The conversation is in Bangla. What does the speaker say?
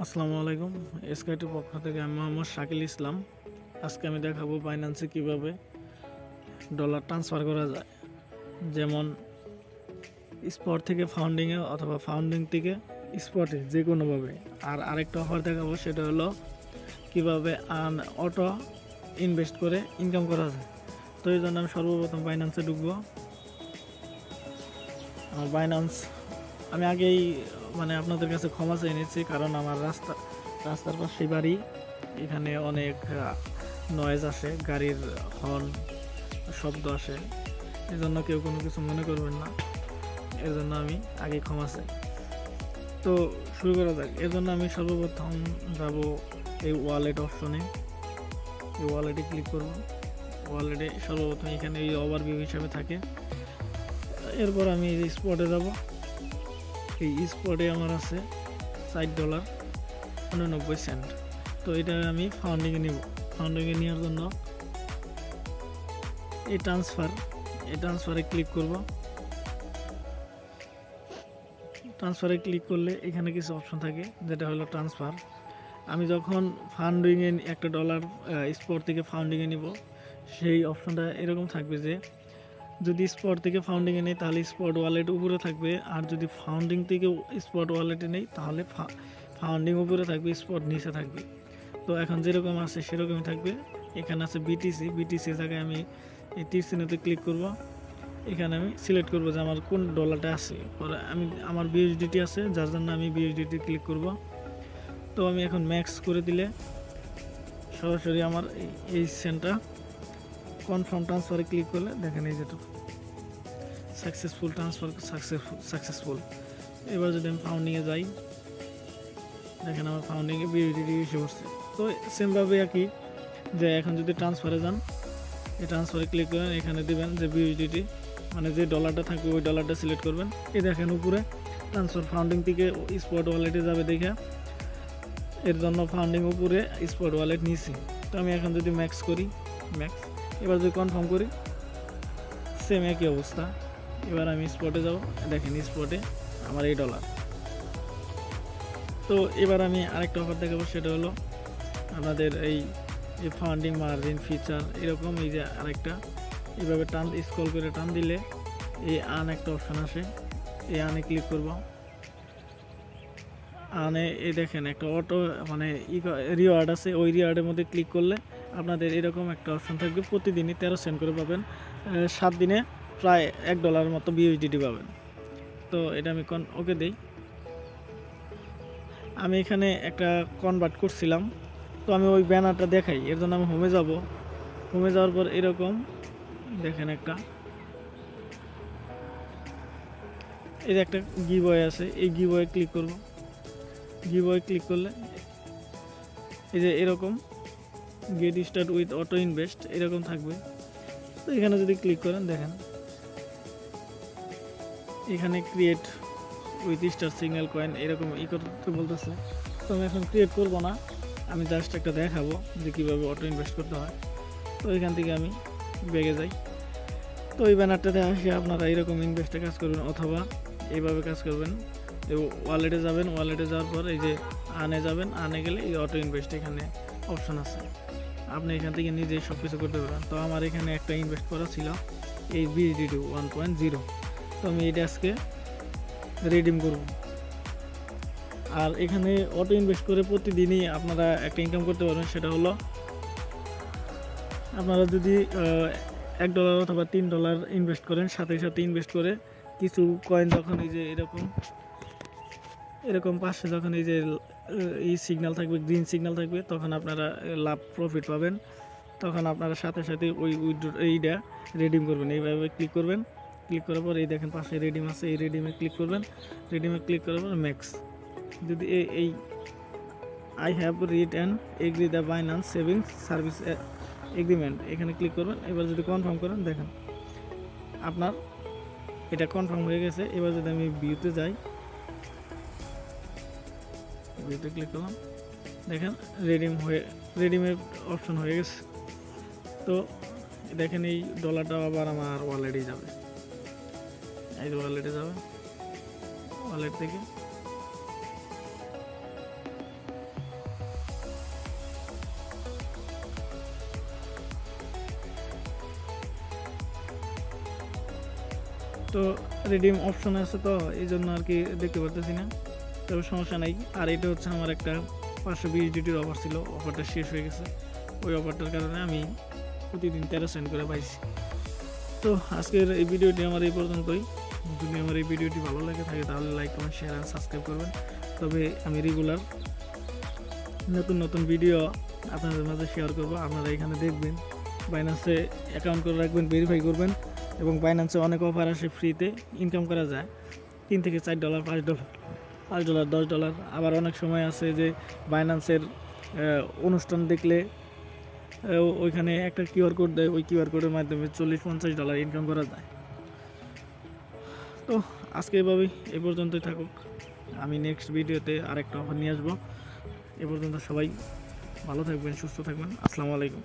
আসসালামু আলাইকুম। এসকেটির পক্ষ থেকে আমি মোহাম্মদ শাকিল ইসলাম। আজকে আমি দেখাবো বাইন্যান্সে কিভাবে ডলার ট্রান্সফার করা যায়, যেমন স্পট থেকে ফাউন্ডিংয়ে অথবা ফাউন্ডিং থেকে স্পটে যে কোনোভাবে। আর আরেকটা অফার দেখাবো, সেটা হলো কিভাবে অটো ইনভেস্ট করে ইনকাম করা যায়। তো এই জন্য আমি সর্বপ্রথম বাইন্যান্সে ঢুকবো। আমার বাইন্যান্স আমি আগেই আপনাদের কাছে ক্ষমা চেয়ে নিচ্ছি, কারণ আমার রাস্তার পাশে বাড়ি, এখানে অনেক নয়েজ আসে, গাড়ির হর্ন শব্দ আসে, এই জন্য কেউ কোনো কিছু মনে করবেন না, এর জন্য আমি আগে ক্ষমা চাই। তো শুরু করা যাক। এর জন্য আমি সর্বপ্রথম যাব এই ওয়ালেট অপশনে, এই ওয়ালেটে ক্লিক করব। ওয়ালেটে সর্বপ্রথম এখানে এই ওভারভিউ হিসাবে থাকে। এরপর আমি এই স্পটে যাব। এই স্পটে আমার আছে $60.89। তো এটা আমি ফাউন্ডিংয়ে নিব। ফাউন্ডিংয়ে নেওয়ার জন্য এই ট্রান্সফারে ক্লিক করব। ট্রান্সফারে ক্লিক করলে এখানে কিছু অপশন থাকে, যেটা হলো ট্রান্সফার। আমি যখন ফাউন্ডিংয়ে একটা ডলার স্পট থেকে ফাউন্ডিংয়ে নিব, সেই অপশনটা এরকম থাকবে যে যদি স্পট থেকে ফাউন্ডিংয়ে নেই তাহলে স্পট ওয়ালেট উপরে থাকবে, আর যদি ফাউন্ডিং থেকে স্পট ওয়ালেটে নেই তাহলে ফাউন্ডিং উপরে থাকবে, স্পট নিচে থাকবে। তো এখন যেরকম আছে সেরকমই থাকবে। এখানে আছে বিটিসি জায়গায় আমি এই তীর চিহ্নতে ক্লিক করব। এখানে আমি সিলেক্ট করব যে আমার কোন ডলারটা আছে। পরে আমার বিএসডিটি আছে, যার জন্য আমি বিএসডিটি ক্লিক করব। তো আমি এখন ম্যাক্স করে দিলে সরাসরি আমার এই সেন্টটা কনফার্ম ট্রান্সফারে ক্লিক করলে দেখেন এই যেটা সাকসেসফুল ট্রান্সফার সাকসেসফুল। এবার যদি আমি ফাউন্ডিংয়ে যাই, দেখেন আমার ফাউন্ডিংয়ে বিএসডিটি এসে পড়ছে। তো সেমভাবে একই, যে এখন যদি ট্রান্সফারে যান, এই ট্রান্সফারে ক্লিক করেন, এখানে দেবেন যে বিএসডিটি, যে ডলারটা থাকবে ওই ডলারটা সিলেক্ট করবেন। এই দেখেন উপরে ট্রান্সফার ফাউন্ডিং থেকে স্পট ওয়ালেটে যাবে দেখে, এর জন্য ফাউন্ডিং উপরে স্পট ওয়ালেট নিয়েছি। তো আমি এখন যদি ম্যাক্স করি, এবার যদি কনফার্ম করি, সেম একই অবস্থা। এবার আমি স্পটে যাব, দেখেন স্পটে আমার এই ডলার। তো এবার আমি আরেকটা অফার দেখাবো, সেটা হলো আপনাদের এই যে ফান্ডিং মার্জিন ফিচার এরকম। এই যে আরেকটা, এইভাবে স্ক্রল করে টান দিলে এই একটা অপশান আসে, এই ক্লিক করব। এই দেখেন একটা অটো রিওয়ার্ড আছে, ওই রিওয়ার্ডের মধ্যে ক্লিক করলে আপনাদের এরকম একটা অপশান থাকবে, প্রতিদিনই 13 সেন্ট করে পাবেন। 7 দিনে প্রায় $1 মতো বিএসডিটি পাবেন। তো এটা আমি ওকে দিই। আমি এখানে একটা কনভার্ট করছিলাম, তো আমি ওই ব্যানারটা দেখাই, এর জন্য আমি হোমে যাব। হোমে যাওয়ার পর এরকম দেখেন এই যে একটা গিভওয়ে আছে, এই গিভওয়ে ক্লিক করব। গিভওয়ে ক্লিক করলে এই যে এরকম get start with auto invest এরকম থাকবে। তো এখানে যদি ক্লিক করেন, দেখেন এখানে create with star signal coin এরকম করতে বলতেছে। তো আমি এখন ক্রিয়েট করব না, আমি জাস্ট একটা দেখাবো যে কীভাবে অটো ইনভেস্ট করতে হয়। তো এখান থেকে আমি বেগে যাই। তো এই ব্যানারটাতে আসে আপনারা এরকম ইনভেস্টে কাজ করবেন, অথবা এইভাবে কাজ করবেন। ওয়ালেটে যাবেন, ওয়ালেটে যাওয়ার পর এই যে যাবেন, গেলে এই অটো ইনভেস্ট এখানে অপশন আছে, আপনি এখান থেকে নিজেই সব কিছু করতে পারবেন। তো আমার এখানে একটা ইনভেস্ট করা ছিল এই বিএসডিটি 1.0। তো আমি এটা আজকে রিডিম করব। আর এখানে অটো ইনভেস্ট করে প্রতিদিনই আপনারা একটা ইনকাম করতে পারবেন। সেটা হলো আপনারা যদি $1 অথবা $3 ইনভেস্ট করেন, সাথে ইনভেস্ট করে কিছু কয়েন যখন এই যে এরকম পাশে যখন এই যে এই সিগন্যাল থাকবে, গ্রিন সিগন্যাল থাকবে, তখন আপনারা প্রফিট পাবেন। তখন আপনারা সাথে এইটা রিডিম করবেন। এইভাবে ক্লিক করবেন, ক্লিক করার পর এই দেখেন পাশে রিডিম আছে, এই রিডিমে ক্লিক করবেন। রিডিমে ক্লিক করার পর ম্যাক্স, যদি এই I have read and agree the Binance savings service agreement, এখানে ক্লিক করবেন। এবার যদি কনফার্ম করেন, দেখেন আপনার এটা কনফার্ম হয়ে গেছে। এবার যদি আমি ভিউতে যাই, ভিউতে ক্লিক করলাম, দেখেন রিডিমের অপশন হয়ে গেছে। তো দেখেন এই ডলারটা আবার আমার ওয়ালেটে যাবে, এই ওয়ালেটে যাবে, ওয়ালেট থেকে তো রিডিম অপশন আছে, তো এই জন্য আর কি দেখতে পারতেছি না, তবে সমস্যা নাই। আর এটা হচ্ছে আমার একটা 520 ডিটির অফার ছিল, অফারটা শেষ হয়ে গেছে। ওই অফারটার কারণে আমি প্রতিদিন 13 সেন্ট করে পাইছি। তো আজকের এই ভিডিওটি আমার এই পর্যন্তই। যদি আমার এই ভিডিওটি ভালো লাগে থাকে তাহলে লাইক কমেন্ট শেয়ার আর সাবস্ক্রাইব করবেন। তবে আমি রেগুলার নতুন নতুন ভিডিও আপনাদের মাঝে শেয়ার করব, আপনারা এখানে দেখবেন। বাইন্যান্সে অ্যাকাউন্ট করে রাখবেন, ভেরিফাই করবেন, এবং বাইন্যান্সে অনেক অফার আসে, ফ্রিতে ইনকাম করা যায় $3 থেকে $4, $5, $10। আবার অনেক সময় আছে যে বাইন্যান্সের অনুষ্ঠান দেখলে ওইখানে একটা কিউআর কোড দেয়, ওই কিউআর কোডের মাধ্যমে $40-50 ইনকাম করা যায়। তো আজকে এভাবেই এ পর্যন্তই থাকুক, আমি নেক্সট ভিডিওতে আরেকটা অফার নিয়ে আসবো। এ পর্যন্ত সবাই ভালো থাকবেন, সুস্থ থাকবেন। আসসালামু আলাইকুম।